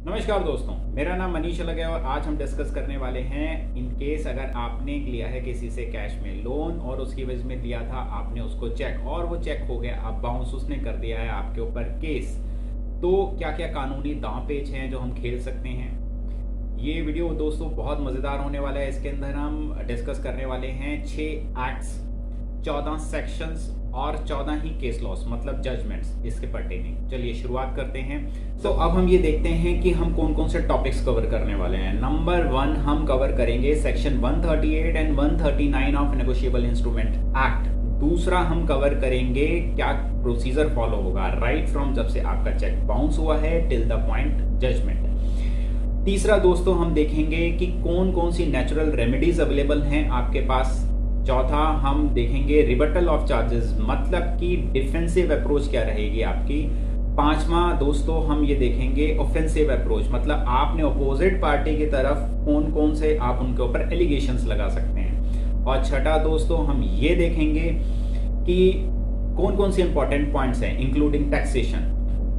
नमस्कार दोस्तों, मेरा नाम मनीष अलग है और आज हम डिस्कस करने वाले हैं इन केस अगर आपने लिया है किसी से कैश में लोन और उसकी वजह में दिया था आपने उसको चेक और वो चेक हो गया, अब बाउंस उसने कर दिया है आपके ऊपर केस, तो क्या क्या कानूनी दांव पेच हैं जो हम खेल सकते हैं। ये वीडियो दोस्तों बहुत मज़ेदार होने वाला है। इसके अंदर हम डिस्कस करने वाले हैं 6 एक्ट्स, 14 सेक्शंस और 14 ही केस लॉस मतलब जजमेंट्स इसके पर्टेनिंग। चलिए शुरुआत करते हैं। तो अब हम ये देखते हैं कि हम कौन कौन से टॉपिक्स कवर करने वाले हैं। नंबर 1 हम कवर करेंगे section 138 and 139 of negotiable instrument act. दूसरा हम कवर करेंगे क्या प्रोसीजर फॉलो होगा राइट फ्रॉम जब से आपका चेक बाउंस हुआ है टिल द पॉइंट जजमेंट। तीसरा दोस्तों हम देखेंगे कि कौन कौन सी नेचुरल रेमेडीज अवेलेबल हैं आपके पास। चौथा हम देखेंगे रिबटल ऑफ चार्जेस मतलब कि डिफेंसिव अप्रोच क्या रहेगी आपकी। पांचवा दोस्तों हम ये देखेंगे ऑफेंसिव अप्रोच मतलब आपने अपोजिट पार्टी की तरफ कौन कौन से आप उनके ऊपर एलिगेशंस लगा सकते हैं। और छठा दोस्तों हम ये देखेंगे कि कौन कौन से इंपॉर्टेंट पॉइंट्स हैं इंक्लूडिंग टैक्सेशन।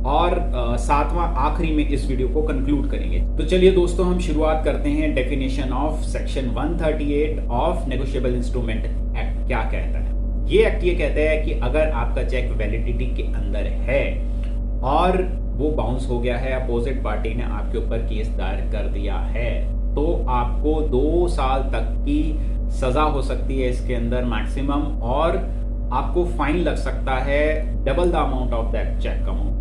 और सातवां आखिरी में इस वीडियो को कंक्लूड करेंगे। तो चलिए दोस्तों हम शुरुआत करते हैं definition of section 138 of negotiable instrument act. क्या कहता है ये एक्ट? ये कहता है कि अगर आपका चेक वैलिडिटी के अंदर है और वो बाउंस हो गया है, अपोजिट पार्टी ने आपके ऊपर केस दायर कर दिया है, तो आपको 2 साल तक की सजा हो सकती है इसके अंदर मैक्सिमम, और आपको फाइन लग सकता है double the amount of that cheque amount,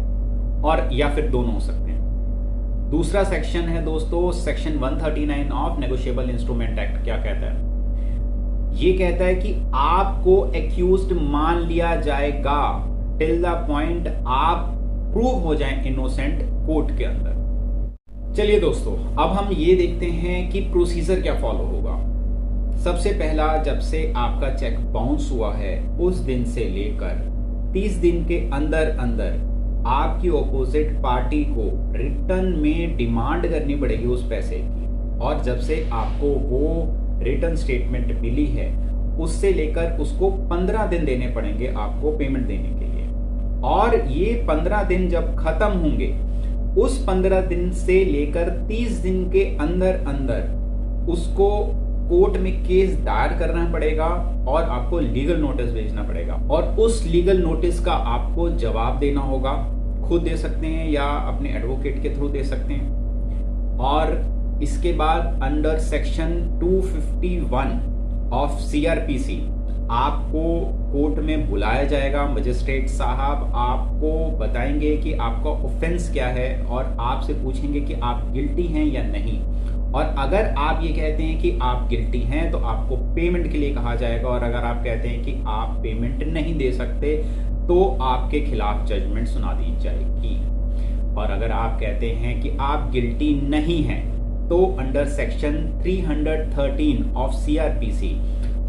और या फिर दोनों हो सकते हैं। दूसरा सेक्शन है दोस्तों section 139 of negotiable instrument act. क्या कहता है? ये कहता है कि आपको एक्यूज्ड मान लिया जाएगा टिल द पॉइंट आप प्रूव हो जाएं इनोसेंट कोर्ट के अंदर। चलिए दोस्तों अब हम ये देखते हैं कि प्रोसीजर क्या फॉलो होगा। सबसे पहला, जब से आपका चेक बाउंस हुआ है उस दिन से लेकर 30 दिन के अंदर अंदर आपकी ऑपोजिट पार्टी को रिटर्न में डिमांड करनी पड़ेगी उस पैसे की, और जब से आपको वो रिटर्न स्टेटमेंट मिली है उससे लेकर उसको 15 दिन देने पड़ेंगे आपको पेमेंट देने के लिए। और ये 15 दिन जब खत्म होंगे उस 15 दिन से लेकर 30 दिन के अंदर अंदर उसको कोर्ट में केस दायर करना पड़ेगा और आपको लीगल नोटिस भेजना पड़ेगा, और उस लीगल नोटिस का आपको जवाब देना होगा। खुद दे सकते हैं या अपने एडवोकेट के थ्रू दे सकते हैं। और इसके बाद अंडर सेक्शन 251 ऑफ सीआरपीसी आपको कोर्ट में बुलाया जाएगा। मजिस्ट्रेट साहब आपको बताएंगे कि आपका ऑफेंस क्या है और आपसे पूछेंगे कि आप गिल्टी हैं या नहीं। और अगर आप ये कहते हैं कि आप गिल्टी हैं तो आपको पेमेंट के लिए कहा जाएगा, और अगर आप कहते हैं कि आप पेमेंट नहीं दे सकते तो आपके खिलाफ जजमेंट सुना दी जाएगी। और अगर आप कहते हैं कि आप गिल्टी नहीं हैं तो अंडर सेक्शन 313 ऑफ सीआरपीसी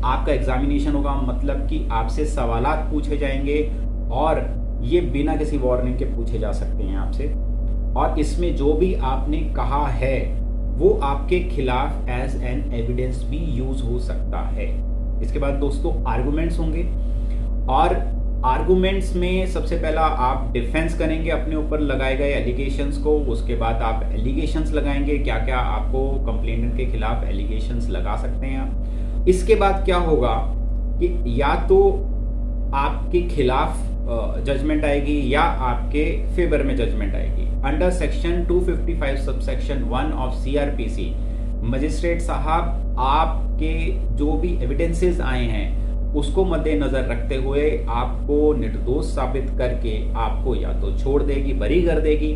आपका एग्जामिनेशन होगा, मतलब कि आपसे सवालात पूछे जाएंगे और ये बिना किसी वार्निंग के पूछे जा सकते हैं आपसे, और इसमें जो भी आपने कहा है वो आपके खिलाफ एज एन एविडेंस भी यूज हो सकता है। इसके बाद दोस्तों आर्गुमेंट्स होंगे, और आर्गुमेंट्स में सबसे पहला आप डिफेंस करेंगे अपने ऊपर लगाए गए एलिगेशंस को, उसके बाद आप एलिगेशंस लगाएंगे क्या क्या आपको कंप्लेनेंट के खिलाफ एलिगेशंस लगा सकते हैं। इसके बाद क्या होगा कि या तो आपके खिलाफ जजमेंट आएगी या आपके फेवर में जजमेंट आएगी। Under section 255 subsection 1 of CrPC magistrate साहब आपके जो भी एविडेंसेस आए हैं उसको मद्देनजर रखते हुए आपको निर्दोष साबित करके आपको या तो छोड़ देगी, बरी कर देगी,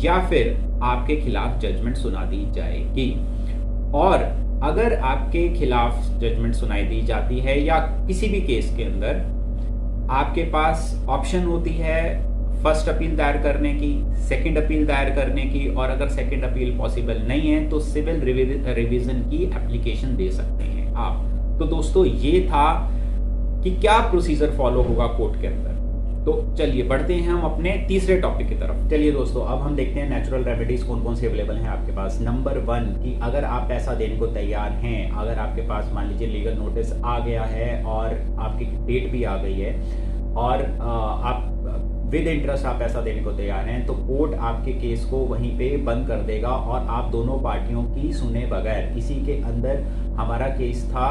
या फिर आपके खिलाफ जजमेंट सुना दी जाएगी। और अगर आपके खिलाफ जजमेंट सुनाई दी जाती है या किसी भी केस के अंदर आपके पास ऑप्शन होती है फर्स्ट अपील दायर करने की, सेकंड अपील दायर करने की, और अगर सेकंड अपील पॉसिबल नहीं है तो सिविल रिवीजन की एप्लीकेशन दे सकते हैं आप। तो दोस्तों ये था कि क्या प्रोसीजर फॉलो होगा कोर्ट के अंदर। तो चलिए बढ़ते हैं हम अपने तीसरे टॉपिक की तरफ। चलिए दोस्तों अब हम देखते हैं नेचुरल रेमेडीज कौन कौन सी अवेलेबल हैं आपके पास। नंबर 1 कि अगर आप पैसा देने को तैयार हैं, अगर आपके पास मान लीजिए लीगल नोटिस आ गया है और आपकी डेट भी आ गई है और आप विद इंटरेस्ट आप पैसा देने को तैयार हैं, तो कोर्ट आपके केस को वहीं पे बंद कर देगा और आप दोनों पार्टियों की सुने बगैर, इसी के अंदर हमारा केस था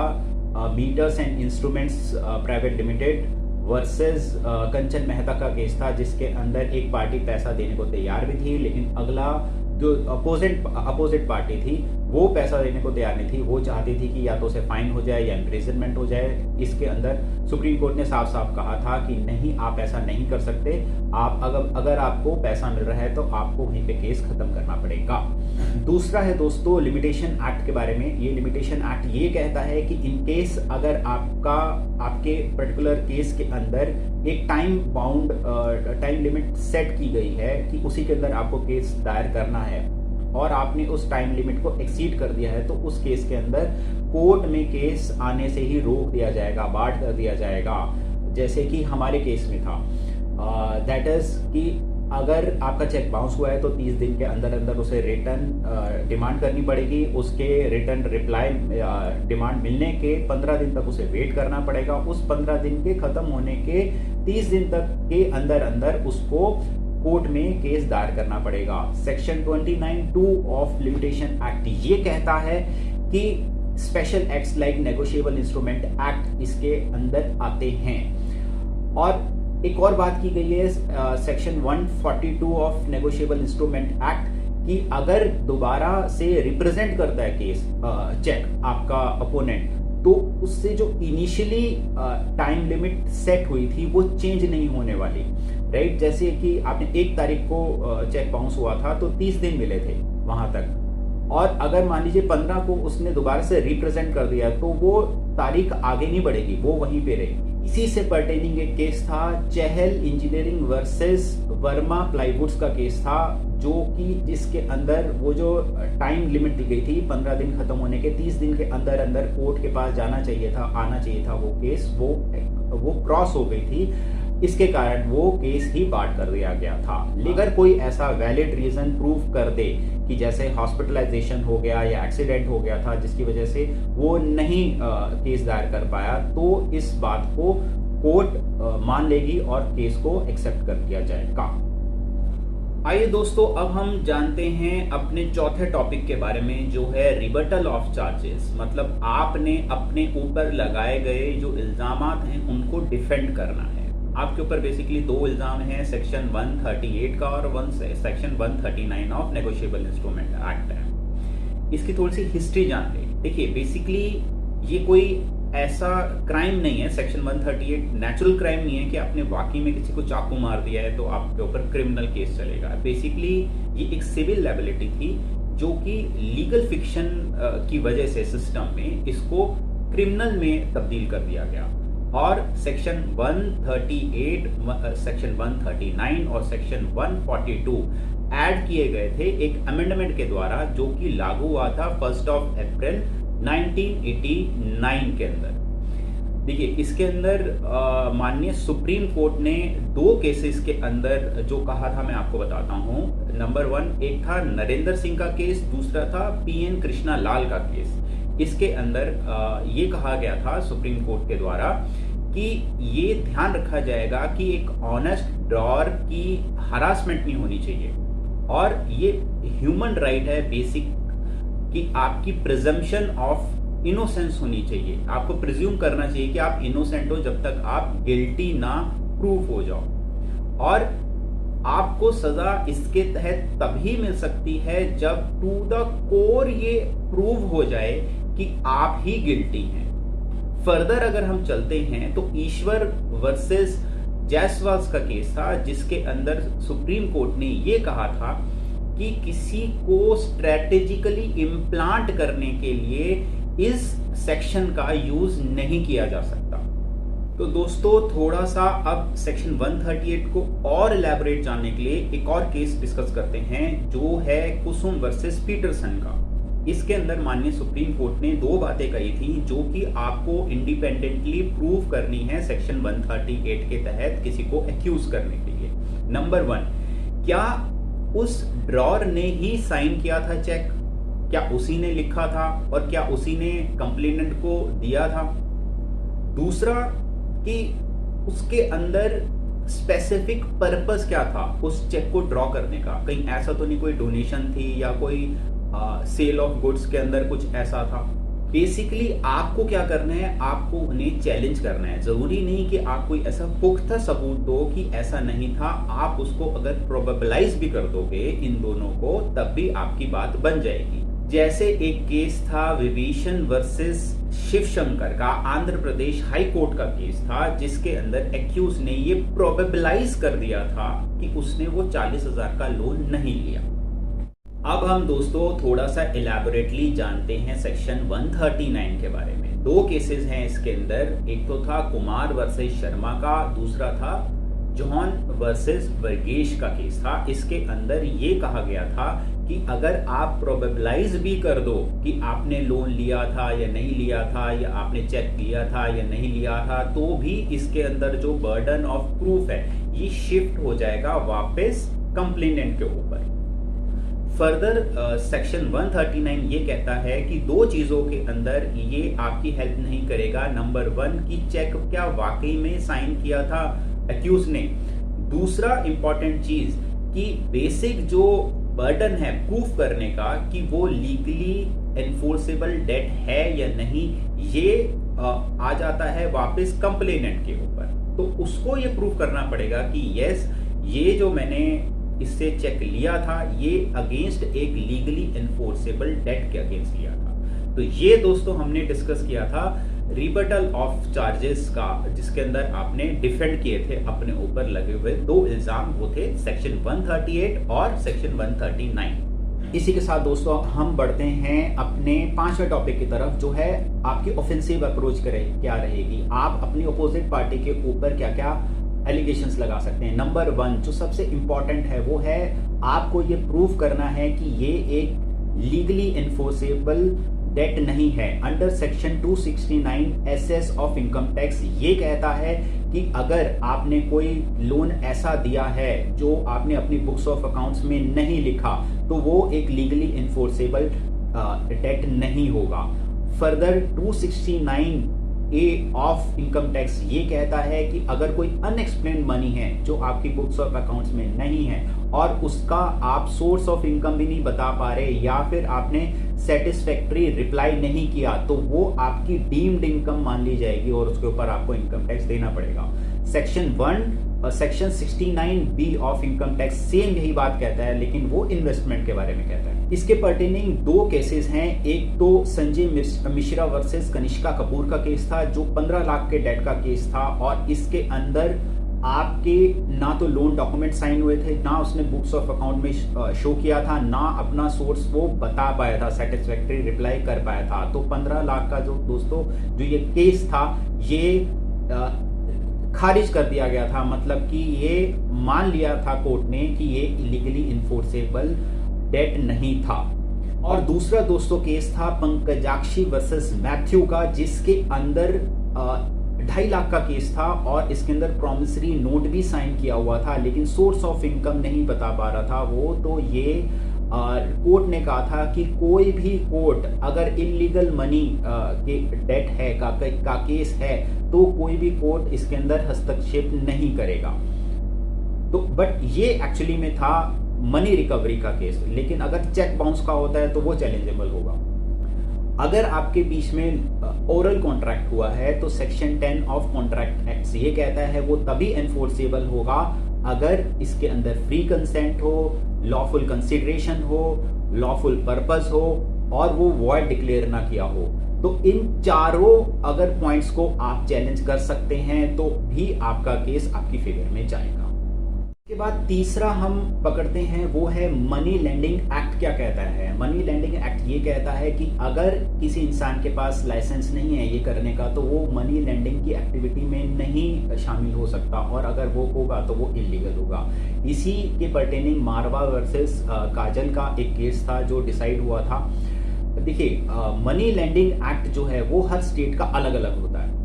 meters and instruments private limited versus Kanchan Mehta का केस था, जिसके अंदर एक पार्टी पैसा देने को तैयार भी थी, लेकिन अगला जो अपोजिट पार्टी थी वो पैसा देने को तैयार नहीं थी। वो चाहती थी कि या तो उसे फाइन हो जाए या इम्प्रिजनमेंट हो जाए। इसके अंदर सुप्रीम कोर्ट ने साफ साफ कहा था कि नहीं, आप ऐसा नहीं कर सकते। आप अगर आपको पैसा मिल रहा है तो आपको वहीं पे केस खत्म करना पड़ेगा। दूसरा है दोस्तों लिमिटेशन एक्ट के बारे में। ये लिमिटेशन एक्ट ये कहता है कि इन केस अगर आपके पर्टिकुलर केस के अंदर एक टाइम लिमिट सेट की गई है कि उसी के अंदर आपको केस दायर करना है और आपने उस टाइम लिमिट को एक्सीड कर दिया है, तो उस केस के अंदर कोर्ट में केस आने से ही रोक दिया जाएगा, बार्ड कर दिया जाएगा। जैसे कि हमारे केस में था, दैट इज कि अगर आपका चेक बाउंस हुआ है तो 30 दिन के अंदर अंदर उसे रिटर्न डिमांड करनी पड़ेगी। उसके रिटर्न रिप्लाई डिमांड मिलने के 15 दिन तक उसे वेट करना पड़ेगा। उस 15 दिन के खत्म होने के 30 दिन तक के अंदर अंदर उसको कोर्ट में केस दायर करना पड़ेगा। सेक्शन 29(2) ऑफ लिमिटेशन एक्ट ये कहता है कि special acts like negotiable instrument act इसके अंदर आते हैं। और एक और बात की गई है section 142 of negotiable instrument act कि अगर दोबारा से रिप्रेजेंट करता है केस चेक आपका अपोनेंट, तो उससे जो इनिशियली टाइम लिमिट सेट हुई थी वो चेंज नहीं होने वाली, राइट। जैसे कि आपने 1 तारीख को चेक बाउंस हुआ था तो 30 दिन मिले थे वहां तक, और अगर मान लीजिए 15 को उसने दोबारा से रिप्रेजेंट कर दिया तो वो तारीख आगे नहीं बढ़ेगी, वो वहीं पे रहेगी। इसी से पर्टेनिंग एक केस था चहल इंजीनियरिंग वर्सेस वर्मा प्लाईवुड्स का केस था, जो कि जिसके अंदर वो जो टाइम लिमिट दी गई थी 15 दिन खत्म होने के, 30 दिन के अंदर अंदर कोर्ट के पास आना चाहिए था वो केस, वो क्रॉस हो गई थी। इसके कारण वो केस ही बार्ड कर दिया गया था। अगर कोई ऐसा वैलिड रीजन प्रूव कर दे कि जैसे हॉस्पिटलाइजेशन हो गया या एक्सीडेंट हो गया था जिसकी वजह से वो नहीं केस दायर कर पाया, तो इस बात को कोर्ट मान लेगी और केस को एक्सेप्ट कर दिया जाएगा। आइए दोस्तों, अब हम जानते हैं अपने चौथे टॉपिक के बारे में, जो है रिबटल ऑफ चार्जेस। मतलब आपने अपने ऊपर लगाए गए जो इल्जामात हैं उनको डिफेंड करना है। आपके ऊपर बेसिकली 2 इल्जाम हैं, सेक्शन 138 का और section 139 of negotiable instrument act है। इसकी थोड़ी सी हिस्ट्री जान लें। देखिए, बेसिकली ये कोई ऐसा क्राइम नहीं है, सेक्शन 138 नेचुरल क्राइम नहीं है कि आपने वाकई में किसी को चाकू मार दिया है तो आपके ऊपर क्रिमिनल केस चलेगा। बेसिकली ये एक सिविल लायबिलिटी थी जो कि लीगल फिक्शन की वजह से सिस्टम में इसको क्रिमिनल में तब्दील कर दिया गया। और सेक्शन 138, सेक्शन 139 और सेक्शन 142 ऐड किए गए थे एक अमेंडमेंट के द्वारा, जो कि लागू हुआ था 1 अप्रैल 1989 के अंदर। देखिए, इसके अंदर माननीय सुप्रीम कोर्ट ने 2 केसेस के अंदर जो कहा था मैं आपको बताता हूं। नंबर 1 एक था नरेंद्र सिंह का केस, दूसरा था PN कृष्णा लाल का केस। इसके अंदर ये कहा गया था सुप्रीम कोर्ट के द्वारा कि ये ध्यान रखा जाएगा कि एक ऑनेस्ट ड्रॉअर की हरासमेंट नहीं होनी चाहिए, और ये ह्यूमन राइट है बेसिक कि आपकी प्रिजम्पशन ऑफ इनोसेंस होनी चाहिए। आपको प्रिज्यूम करना चाहिए कि आप इनोसेंट हो जब तक आप गिल्टी ना प्रूव हो जाओ, और आपको सजा इसके तहत तभी मिल सकती है जब टू द कोर ये प्रूव हो जाए कि आप ही गिल्टी हैं। फर्दर अगर हम चलते हैं तो ईश्वर वर्सेस जायसवाल का केस था, जिसके अंदर सुप्रीम कोर्ट ने ये कहा था कि किसी को स्ट्रेटेजिकली इम्प्लांट करने के लिए इस सेक्शन का यूज नहीं किया जा सकता। तो दोस्तों, थोड़ा सा अब सेक्शन 138 को और इलैबोरेट जानने के लिए एक और केस डिस्कस करते हैं, जो है कुसुम वर्सेस पीटरसन का। इसके अंदर माननीय सुप्रीम कोर्ट ने 2 बातें कही थी जो कि आपको इंडिपेंडेंटली प्रूव करनी है सेक्शन 138 के तहत किसी को एक्यूज करने के लिए। नंबर 1, क्या उस ड्रॉअर ने ही साइन किया था चेक? क्या उसी ने लिखा था और क्या उसी ने कंप्लेनेंट को दिया था? दूसरा, कि उसके अंदर स्पेसिफिक पर्पस क्या था उस चेक को ड्रॉ करने का? कहीं ऐसा तो नहीं कोई डोनेशन थी या कोई सेल ऑफ गुड्स के अंदर कुछ ऐसा था? बेसिकली आपको क्या करना है, आपको उन्हें चैलेंज करना है। जरूरी नहीं कि आप कोई ऐसा पुख्ता सबूत दो कि ऐसा नहीं था, आप उसको अगर प्रोबेबलाइज भी कर दोगे इन दोनों को, तब भी आपकी बात बन जाएगी। जैसे एक केस था विभीषण वर्सेस शिवशंकर का, आंध्र प्रदेश हाई कोर्ट का केस था, जिसके अंदर एक्यूज ने ये प्रोबेबलाइज कर दिया था कि उसने वो 40,000 का लोन नहीं लिया। अब हम दोस्तों थोड़ा सा इलैबोरेटली जानते हैं सेक्शन 139 के बारे में। दो केसेस हैं इसके अंदर, एक तो था कुमार वर्सेस शर्मा का, दूसरा था जॉन वर्सेस वर्गेश का केस था। इसके अंदर ये कहा गया था कि अगर आप प्रोबेबलाइज भी कर दो कि आपने लोन लिया था या नहीं लिया था, या आपने चेक लिया था या नहीं लिया था, तो भी इसके अंदर जो बर्डन ऑफ प्रूफ है ये शिफ्ट हो जाएगा वापस कंप्लेनेंट के ऊपर। फर्दर सेक्शन 139 ये कहता है कि दो चीजों के अंदर ये आपकी हेल्प नहीं करेगा। नंबर 1 कि चेक क्या वाकई में साइन किया था एक्यूज ने। दूसरा इंपॉर्टेंट चीज कि बेसिक जो बर्डन है प्रूफ करने का कि वो लीगली एनफोर्सेबल डेट है या नहीं, ये आ जाता है वापस कंप्लेनेंट के ऊपर। तो उसको ये प्रूफ करना पड़ेगा कि यस, ये जो मैंने इससे चेक लिया था ये अगेंस्ट एक लीगली एनफोर्सेबल डेट के अगेंस्ट लिया था। तो ये दोस्तों हमने डिस्कस किया था रिबटल ऑफ चार्जेस का, जिसके अंदर आपने डिफेंड किए थे अपने ऊपर लगे हुए दो इल्जाम, वो थे सेक्शन 138 और सेक्शन 139। इसी के साथ दोस्तों हम बढ़ते हैं अपने 5वें टॉपिक की तरफ, जो है आपकी ऑफेंसिव अप्रोच क्या रहेगी। आप अपनी अपोजिट पार्टी के ऊपर क्या क्या एलिगेशंस लगा सकते हैं। नंबर 1 जो सबसे इंपॉर्टेंट है वो है आपको ये प्रूव करना है कि ये एक लीगली एनफोर्सेबल डेट नहीं है। Under section 269 SS of income tax ये कहता है कि अगर आपने कोई लोन ऐसा दिया है जो आपने अपनी बुक्स ऑफ अकाउंट्स में नहीं लिखा, तो वो एक लीगली एनफोर्सेबल डेट नहीं होगा। Further 269 A of income tax ये कहता है कि अगर कोई अनएक्सप्लेन्ड मनी है जो आपकी बुक्स ऑफ अकाउंट्स में नहीं है और उसका आप सोर्स ऑफ इनकम भी नहीं बता पा रहे, या फिर आपने सेटिस्फैक्ट्री रिप्लाई नहीं किया, तो वो आपकी डीम्ड इनकम मान ली जाएगी और उसके ऊपर आपको इनकम टैक्स देना पड़ेगा। Section 69B of income tax same यही बात कहता है, लेकिन वो इन्वेस्टमेंट के बारे में कहता है। इसके पर्टेनिंग दो केसेस हैं। एक तो संजय मिश्रा वर्सेस कनिष्का कपूर का केस था, जो 15 लाख के डेट का केस था, और इसके अंदर आपके ना तो लोन डॉक्यूमेंट साइन हुए थे, ना उसने बुक्स ऑफ अकाउंट में शो किया था, ना अपना सोर्स वो बता पाया था, सेटिस्फैक्ट्री रिप्लाई कर पाया था। तो 15 लाख का जो दोस्तों जो ये केस था ये खारिज कर दिया गया था। मतलब कि ये मान लिया था कोर्ट ने कि ये इलीगली इन्फोर्सेबल डेट नहीं था। और दूसरा दोस्तों केस था पंकजाक्षी वर्सेस मैथ्यू का, जिसके अंदर 2.5 लाख का केस था और इसके अंदर प्रॉमिसरी नोट भी साइन किया हुआ था, लेकिन सोर्स ऑफ इनकम नहीं बता पा रहा था वो। तो ये कोर्ट ने कहा था कि कोई भी कोर्ट अगर इलीगल मनी के डेट है का केस है, तो कोई भी कोर्ट इसके अंदर हस्तक्षेप नहीं करेगा। तो बट ये एक्चुअली में था मनी रिकवरी का केस, लेकिन अगर चेक बाउंस का होता है तो वो चैलेंजेबल होगा। अगर आपके बीच में ओरल कॉन्ट्रैक्ट हुआ है तो सेक्शन 10 ऑफ कॉन्ट्रैक्ट एक्ट ये कहता है वो तभी एनफोर्सेबल होगा अगर इसके अंदर फ्री कंसेंट हो, लॉफुल कंसिडरेशन हो, लॉफुल पर्पस हो और वो वॉइड डिक्लेयर ना किया हो। तो इन चारों अगर पॉइंट्स को आप चैलेंज कर सकते हैं तो भी आपका केस आपकी फेवर में जाएगा। इसके बाद तीसरा हम पकड़ते हैं वो है मनी लेंडिंग एक्ट क्या कहता है। मनी लेंडिंग एक्ट ये कहता है कि अगर किसी इंसान के पास लाइसेंस नहीं है ये करने का, तो वो मनी लेंडिंग की एक्टिविटी में नहीं शामिल हो सकता, और अगर वो होगा तो वो इलीगल होगा। इसी के पर्टेनिंग मारवा वर्सेस काजल का एक केस था जो डिसाइड हुआ था। देखिए मनी लेंडिंग एक्ट जो है वो हर स्टेट का अलग अलग होता है,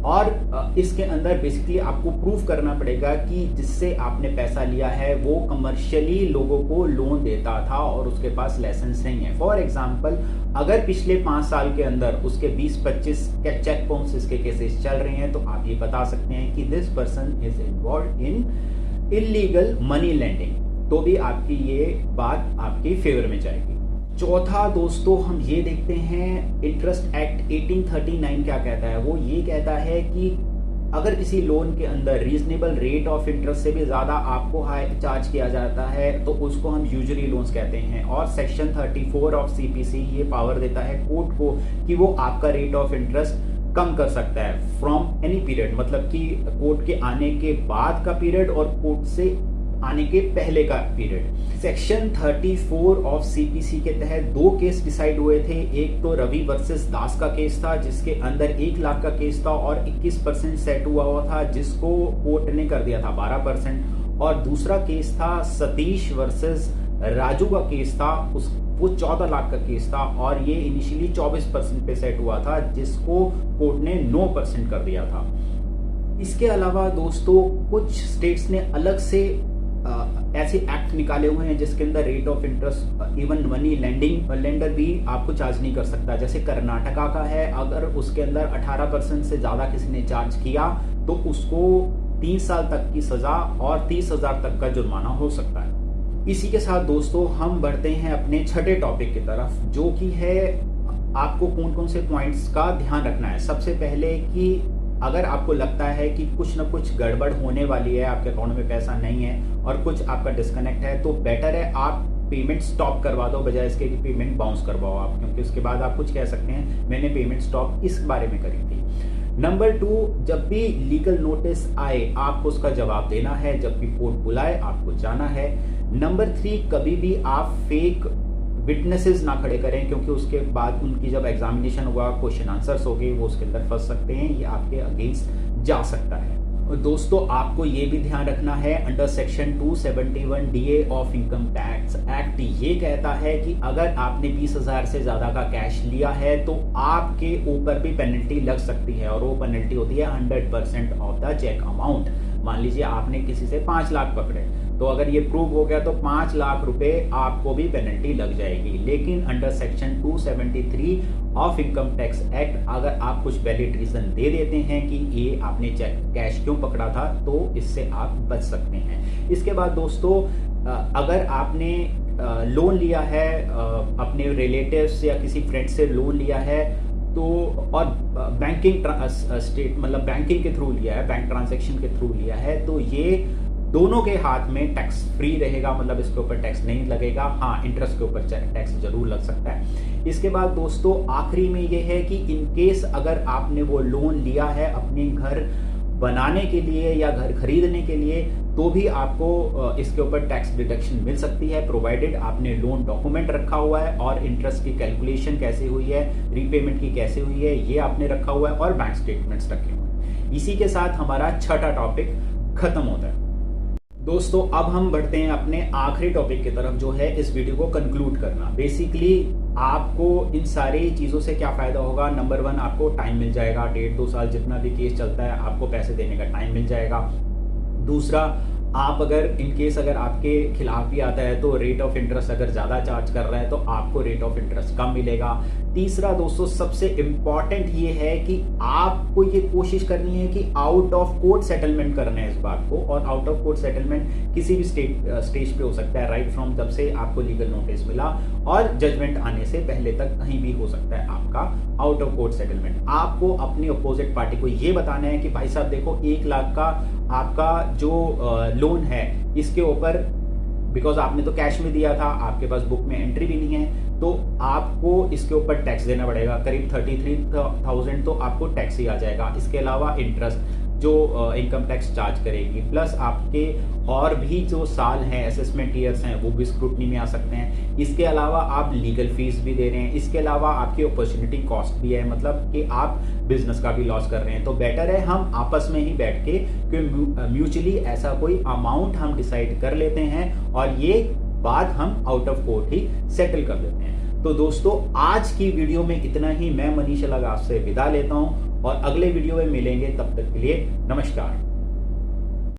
और इसके अंदर बेसिकली आपको प्रूफ करना पड़ेगा कि जिससे आपने पैसा लिया है वो कमर्शियली लोगों को लोन देता था और उसके पास लाइसेंस नहीं है। फॉर एग्जांपल, अगर पिछले 5 साल के अंदर उसके 20-25 चेक बाउंसेस के केसेस चल रहे हैं तो आप ये बता सकते हैं कि this person is involve in illegal money lending, तो भी आपकी ये बात आपके फेवर में जाएगी। चौथा दोस्तों, हम ये देखते हैं इंटरेस्ट एक्ट 1839 क्या कहता है। वो ये कहता है कि अगर किसी लोन के अंदर रीजनेबल रेट ऑफ इंटरेस्ट से भी ज़्यादा आपको हाई चार्ज किया जाता है तो उसको हम यूजुअली लोन्स कहते हैं। और सेक्शन 34 ऑफ सीपीसी ये पावर देता है कोर्ट को कि वो आपका रेट ऑफ इंटरेस्ट कम कर सकता है फ्रॉम एनी पीरियड, मतलब कि कोर्ट के आने के बाद का पीरियड और कोर्ट से आने के पहले का पीरियड। सेक्शन 34 ऑफ सीपीसी के तहत 2 केस डिसाइड हुए थे। एक तो रवि वर्सेस दास का केस था जिसके अंदर 1 लाख का केस था और 21% सेट हुआ था जिसको कोर्ट ने कर दिया था 12%। और दूसरा केस था सतीश वर्सेस राजू का केस था, वो 14 लाख का केस था और ये इनिशियली 24% पे सेट हुआ था जिसको कोर्ट ने 9% कर दिया था। इसके अलावा दोस्तों कुछ स्टेट्स ने अलग से ऐसे एक्ट निकाले हुए हैं जिसके अंदर rate of interest even money lender भी आपको चार्ज नहीं कर सकता। जैसे कर्नाटका का है, अगर उसके अंदर 18% से ज़्यादा किसी ने चार्ज किया तो उसको 3 साल तक की सज़ा और 30,000 तक का जुर्माना हो सकता है। इसी के साथ दोस्तों हम बढ़ते हैं अपने छठे टॉपिक की तरफ, जो कि है आपको कौन कौन से पॉइंट्स का ध्यान रखना है। सबसे पहले कि अगर आपको लगता है कि कुछ ना कुछ गड़बड़ होने वाली है, आपके अकाउंट में पैसा नहीं है और कुछ आपका डिस्कनेक्ट है, तो बेटर है आप पेमेंट स्टॉप करवा दो बजाय इसके कि पेमेंट बाउंस करवाओ आप, क्योंकि उसके बाद आप कुछ कह सकते हैं मैंने पेमेंट स्टॉप इस बारे में करी थी। नंबर 2, जब भी लीगल नोटिस आए आपको उसका जवाब देना है, जब भी कोर्ट बुलाए आपको जाना है। नंबर 3, कभी भी आप फेक विटनेसेस ना खड़े करें, क्योंकि उसके बाद उनकी जब एग्जामिनेशन होगा, क्वेश्चन आंसर्स होंगे, वो उसके अंदर फंस सकते हैं, ये आपके अगेंस्ट जा सकता है। और दोस्तों आपको ये भी ध्यान रखना है, under section 271 DA of income tax act ये कहता है कि अगर आपने 20,000 से ज़्यादा का कैश लिया है तो आपके ऊपर भी पेनल्टी लग सकती है और वो पेनल्टी होती है 100% ऑफ द चेक अमाउंट। मान लीजिए आपने किसी से 5 लाख पकड़े, तो अगर ये प्रूव हो गया तो 5 लाख रुपए आपको भी पेनल्टी लग जाएगी। लेकिन under section 273 of income tax act अगर आप कुछ वैलिड रीजन दे देते हैं कि ये आपने चेक कैश क्यों पकड़ा था, तो इससे आप बच सकते हैं। इसके बाद दोस्तों अगर आपने लोन लिया है, अपने रिलेटिव्स या किसी फ्रेंड से लोन लिया है तो, और बैंकिंग स्टेट मतलब बैंकिंग के थ्रू लिया है, बैंक ट्रांजैक्शन के थ्रू लिया है, तो ये दोनों के हाथ में टैक्स फ्री रहेगा, मतलब इसके ऊपर टैक्स नहीं लगेगा। हाँ, इंटरेस्ट के ऊपर टैक्स जरूर लग सकता है। इसके बाद दोस्तों आखिरी में ये है कि इन केस अगर आपने वो लोन लिया है अपने घर बनाने के लिए या घर खरीदने के लिए, तो भी आपको इसके ऊपर टैक्स डिडक्शन मिल सकती है, प्रोवाइडेड आपने लोन डॉक्यूमेंट रखा हुआ है और इंटरेस्ट की कैलकुलेशन कैसे हुई है, रीपेमेंट की कैसे हुई है, ये आपने रखा हुआ है और बैंक स्टेटमेंट्स रखे हुए हैं। इसी के साथ हमारा छठा टॉपिक खत्म होता है। दोस्तों अब हम बढ़ते हैं अपने आखिरी टॉपिक की तरफ, जो है इस वीडियो को कंक्लूड करना। बेसिकली आपको इन सारी चीज़ों से क्या फ़ायदा होगा। नंबर 1, आपको टाइम मिल जाएगा, 1.5-2 साल जितना भी केस चलता है आपको पैसे देने का टाइम मिल जाएगा। दूसरा, आप अगर इन केस अगर आपके खिलाफ भी आता है तो रेट ऑफ इंटरेस्ट अगर ज़्यादा चार्ज कर रहा है तो आपको रेट ऑफ इंटरेस्ट कम मिलेगा। तीसरा दोस्तों सबसे इम्पॉर्टेंट ये है कि आपको ये कोशिश करनी है कि आउट ऑफ कोर्ट सेटलमेंट करना है इस बात को, और आउट ऑफ कोर्ट सेटलमेंट किसी भी स्टेज पे हो सकता है, राइट फ्रॉम जब से आपको लीगल नोटिस मिला और जजमेंट आने से पहले तक कहीं भी हो सकता है आपका आउट ऑफ कोर्ट सेटलमेंट। आपको अपनी अपोजिट पार्टी को ये बताना है कि भाई साहब देखो 1 लाख का आपका जो लोन है इसके ऊपर, बिकॉज आपने तो कैश में दिया था, आपके पास बुक में एंट्री भी नहीं है, तो आपको इसके ऊपर टैक्स देना पड़ेगा। करीब 33,000 तो आपको टैक्स ही आ जाएगा। इसके अलावा इंटरेस्ट जो इनकम टैक्स चार्ज करेगी, प्लस आपके और भी जो साल हैं, असेसमेंट ईयर्स हैं, वो भी स्क्रूटनी में आ सकते हैं। इसके अलावा आप लीगल फीस भी दे रहे हैं, इसके अलावा आपकी अपॉर्चुनिटी कॉस्ट भी है, मतलब कि आप बिजनेस का भी लॉस कर रहे हैं। तो बेटर है हम आपस में ही बैठ के म्यूचुअली ऐसा कोई अमाउंट हम डिसाइड कर लेते हैं और ये बात हम out of court he settle कर देते हैं। तो दोस्तों आज की वीडियो में इतना ही। मैं मनीष अलग आपसे विदा लेता हूं। और अगले वीडियो में मिलेंगे, तब तक के लिए नमस्कार।